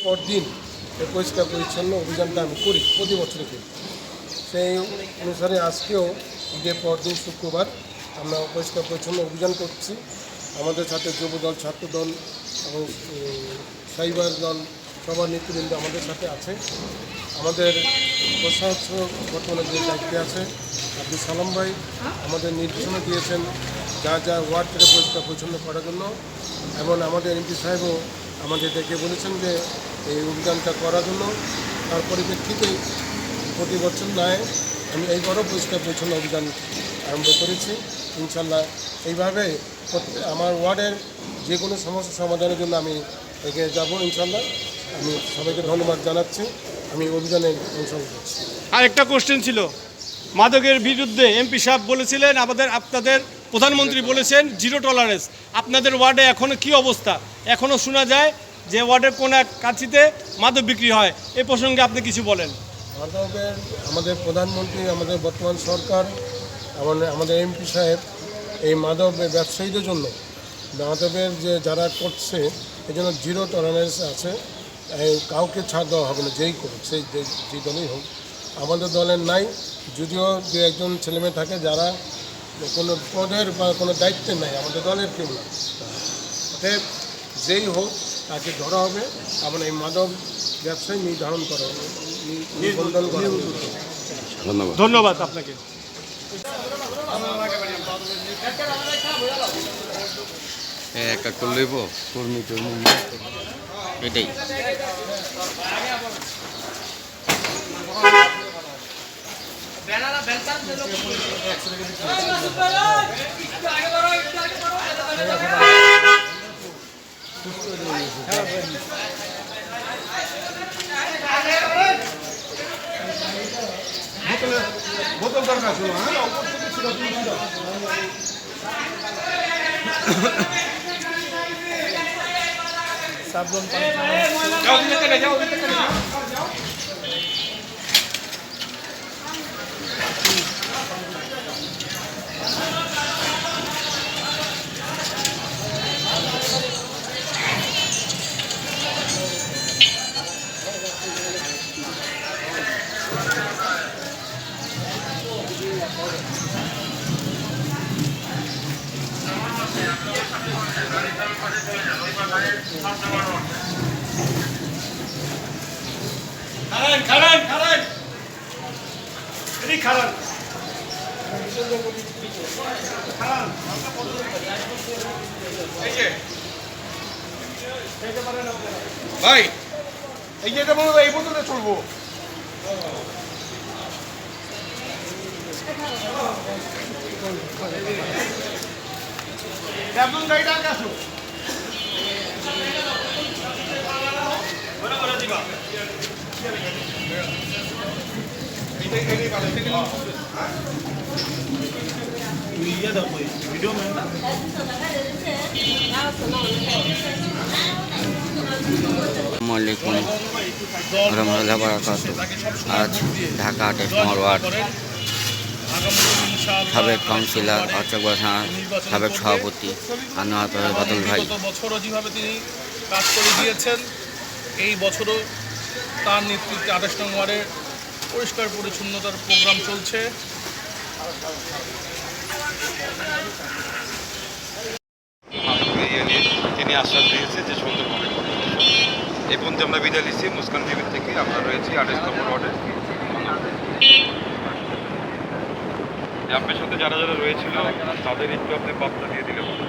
পর দিন এই পরিষ্কার পরিচ্ছন্ন অভিযানটা আমি করি, প্রতি বছরই করি। সেই অনুসারে আজকেও ঈদের পর দিন শুক্রবার আমরা পরিষ্কার পরিচ্ছন্ন অভিযান করছি। আমাদের সাথে যুবদল, ছাত্রদল এবং সাইবার দল সবার নেতৃবৃন্দ আমাদের সাথে আছে। আমাদের প্রশাসক বর্তমানে যে দায়িত্বে আছে আব্দুল সালাম ভাই আমাদের নির্দেশনা দিয়েছেন যা যা ওয়ার্ড থেকে পরিষ্কার পরিচ্ছন্ন করার জন্য, এবং আমাদের এমপি সাহেবও আমাদের ডেকে বলেছেন যে এই অভিযানটা করার জন্য। তার পরিপ্রেক্ষিতে প্রতি বছর নয় আমি এইবারও পরিষ্কার পরিচ্ছন্ন অভিযান আরম্ভ করেছি। ইনশাল্লাহ এইভাবে আমার ওয়ার্ডের যে কোনো সমস্যা সমাধানের জন্য আমি এগিয়ে যাব ইনশাল্লাহ। আমি সবাইকে ধন্যবাদ জানাচ্ছি। আমি অভিযানে অংশগ্রহণ করছি। আর একটা কোশ্চেন ছিল, মাদকের বিরুদ্ধে এমপি সাহেব বলেছিলেন, আপনাদের প্রধানমন্ত্রী বলেছেন জিরো টলারেন্স। আপনাদের ওয়ার্ডে এখনও কি অবস্থা? এখনও শোনা যায় যে ওয়ার্ডের কোন এক কাছিতে মাদক বিক্রি হয়। এ প্রসঙ্গে আপনি কিছু বলেন। মাদকের আমাদের প্রধানমন্ত্রী, আমাদের বর্তমান সরকার, আমাদের এমপি সাহেব এই মাদক ব্যবসায়ীদের জন্য মাদকের যে যারা করছে এই জন্য জিরো টলারেন্স আছে। কাউকে ছাড় দেওয়া হবে না, যেই করুক, সেই যে দলই হোক। আমাদের দলের নাই, যদিও দু একজন ছেলেমেয়ে থাকে যারা কোনো পদের বা কোনো দায়িত্বে নাই, আমাদের দলের কেউ না। অতএব যেই হোক তাকে ধরা হবে, এবং এই মাদক ব্যবসায় নির্ধারণ করা হবে, নিবন্ধন করা হবে। ধন্যবাদ আপনাকে। এক এক করে লইব কর্মী টর্মী এটাই। বোতল দরকার ছিল, সাবধান। ভাই এই যে বলবো এই বোতলে চলবো। গাড়িটা আসো ভিডিও আসসালামু আলাইকুম রহমতুল্লাহ বারাকাতুহু। আজ ঢাকা ২৮ নম্বর ওয়ার্ড সাবেক কাউন্সিলর অচকবাড়া থানার সাবেক সভাপতি আনোয়ার বাদল ভাই বছরও যেভাবে তিনি কাজ করে দিয়েছেন, এই বছরও তার নেতৃত্বে ২৮ নং ওয়ার্ডের পরিষ্কার পরিচ্ছন্নতার প্রোগ্রাম চলছে। তিনি আশ্বাস দিয়েছে যে সুন্দরভাবে করবে। এই পর্যন্ত আমরা বিদায় নিচ্ছি মুস্কান টিভি থেকে। আমরা রয়েছি ২৮ নম্বর ওয়ার্ডে। আপনার সাথে যারা যারা রয়েছিল তাদের একটু আপনি বার্তা দিয়ে দিলে ভালো।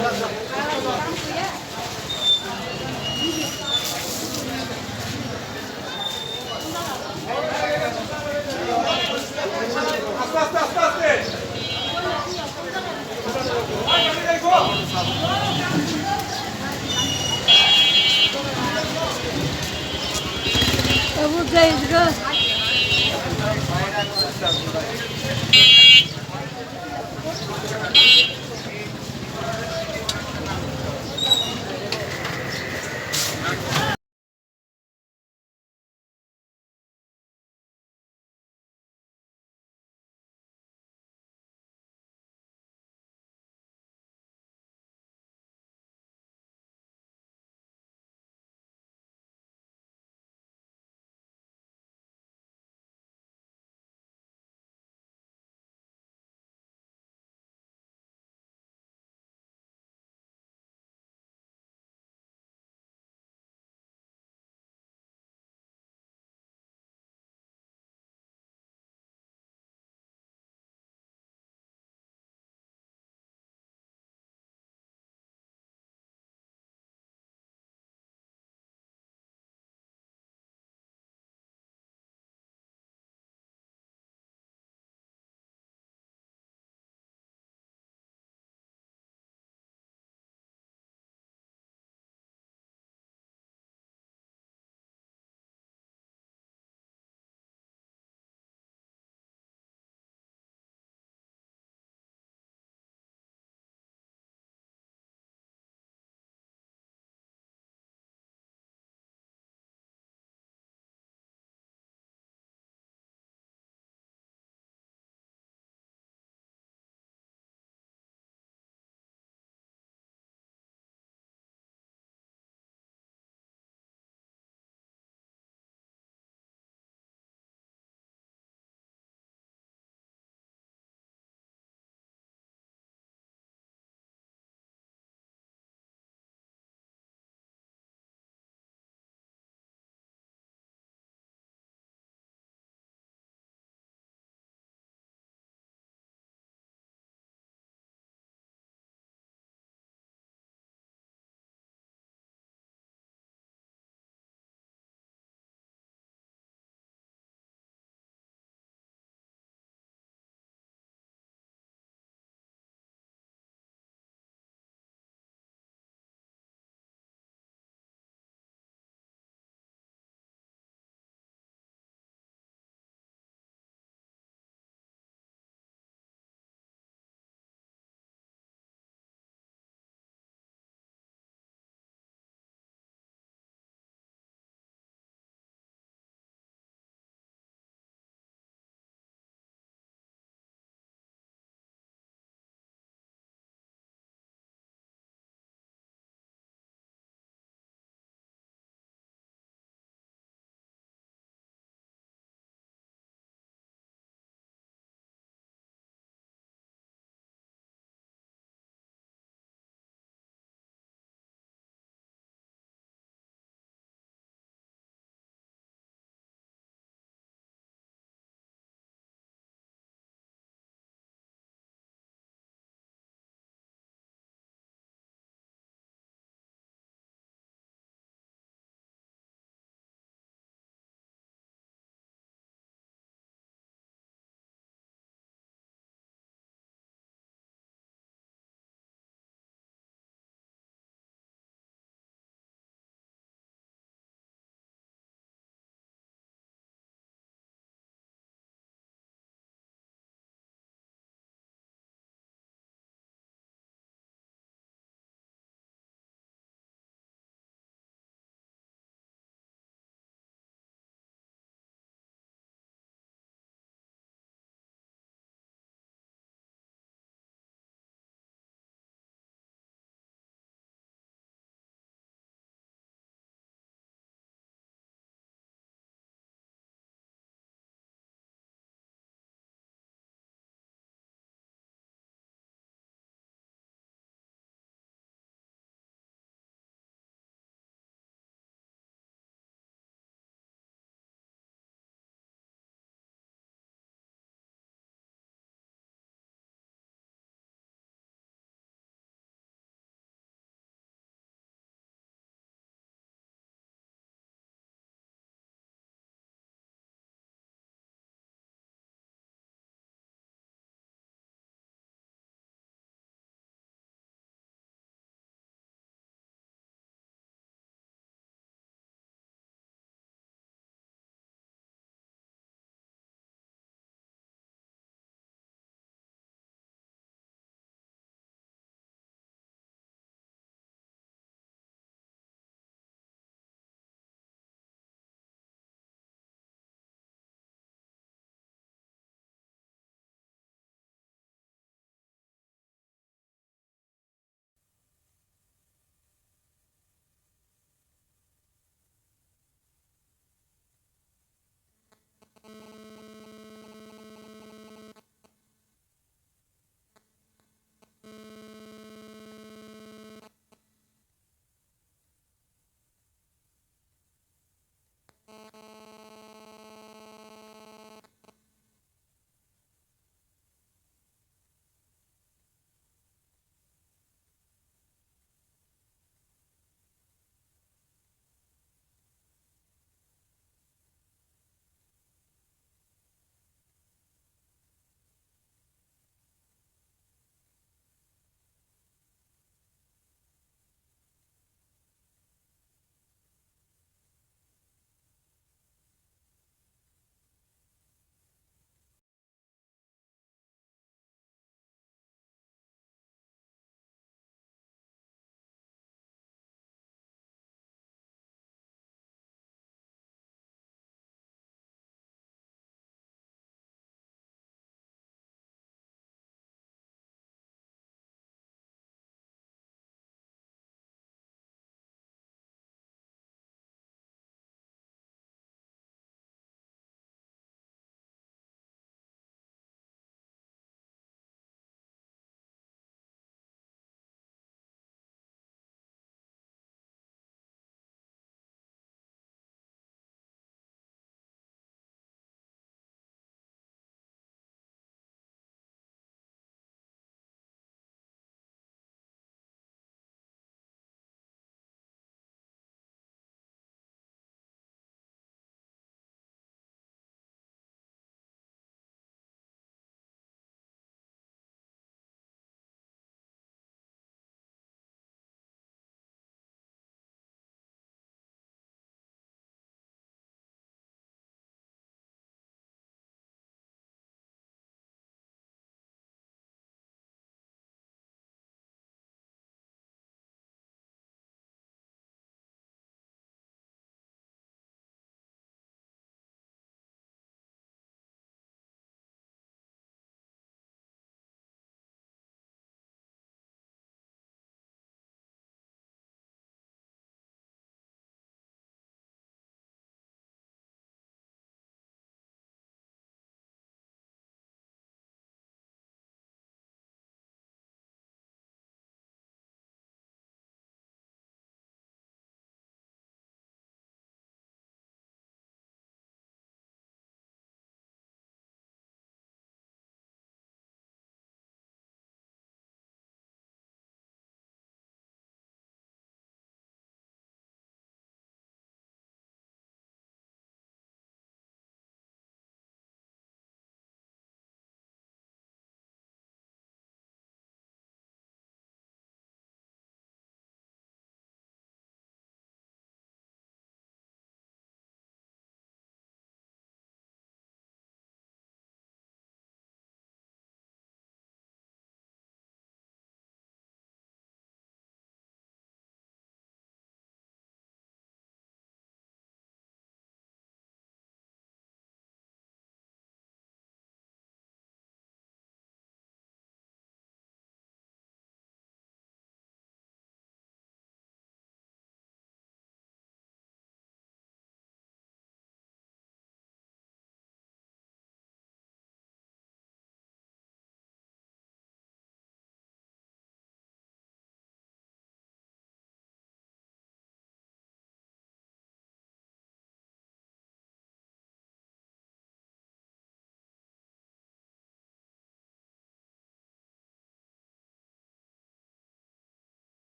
Vamos ver,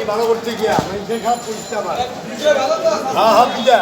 ভালো করতে গিয়া দেখা পরিষ্কার আমার হ্যাঁ হ্যাঁ বুঝা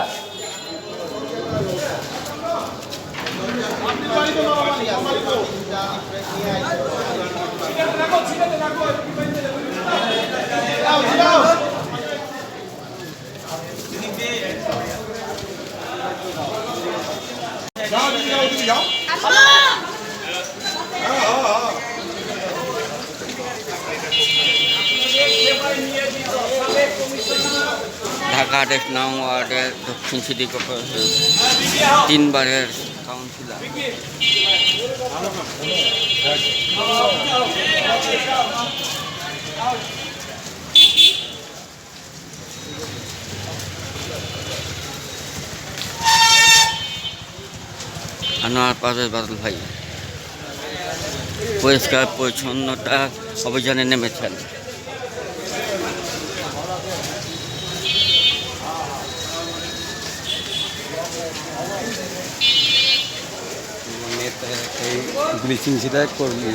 ঢাকা 28 নং ওয়ার্ডের দক্ষিণ সিটি কর্পোরেশন 3 বারের কাউন্সিলর। আনোয়ার পারভেজ বাদল ভাই পরিষ্কার পরিচ্ছন্নতা অভিযানে নেমেছেন। ব্লিচিং সেটা করবি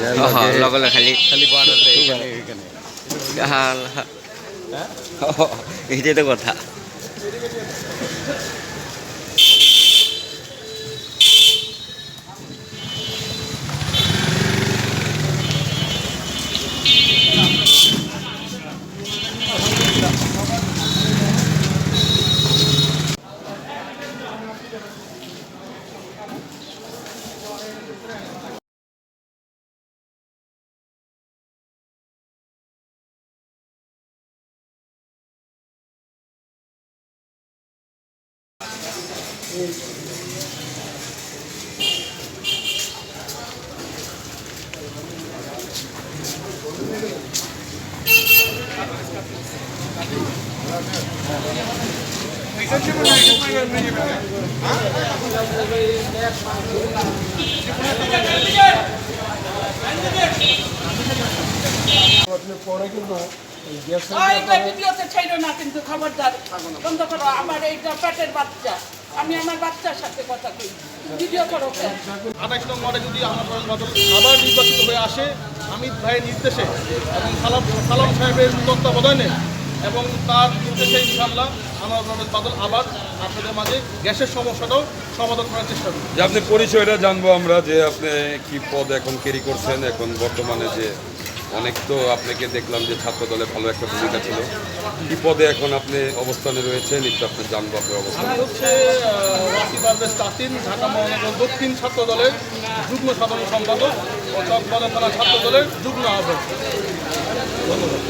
লগলে খালি খালি এইটাই তো কথা। পরে কিন্তু এই গ্যাস ভিডিওতে ছিল না, কিন্তু খবরদার বন্ধ করো। আমার এইটা পেটের বাচ্চা, আমি আমার বাচ্চার সাথে কথা কই, ভিডিও করো। 28 নং ওয়ার্ডে যদি আমার বাদল আবার নির্বাচিত হয়ে আসে হামিদ ভাইয়ের নির্দেশে এবং সালাম সাহেবের তত্ত্বাবধানে এবং তার নির্দেশে ইনশাআল্লাহ আমার বাদল আবার আপনাদের মাঝে গ্যাসের সমস্যাটাও সমাধান করার চেষ্টা করব। যে আপনি পরিচয়টা জানবো আমরা, যে আপনি কি পদ এখন ক্যারি করছেন এখন বর্তমানে, যে অনেক তো আপনাকে দেখলাম যে ছাত্র দলে ভালো একটা ভূমিকা ছিল, কি পদে এখন আপনি অবস্থানে রয়েছেন একটু আপনি জানবো আপনার অবস্থান। আমি হচ্ছে ওয়াসি পারভেজ তাসিন, ঢাকা মহানগর দক্ষিণ ছাত্র দলের যুগ্ম সাধারণ সম্পাদক ও চকবাজার থানা ছাত্র দলের যুগ্ম আহ্বায়ক। ধন্যবাদ।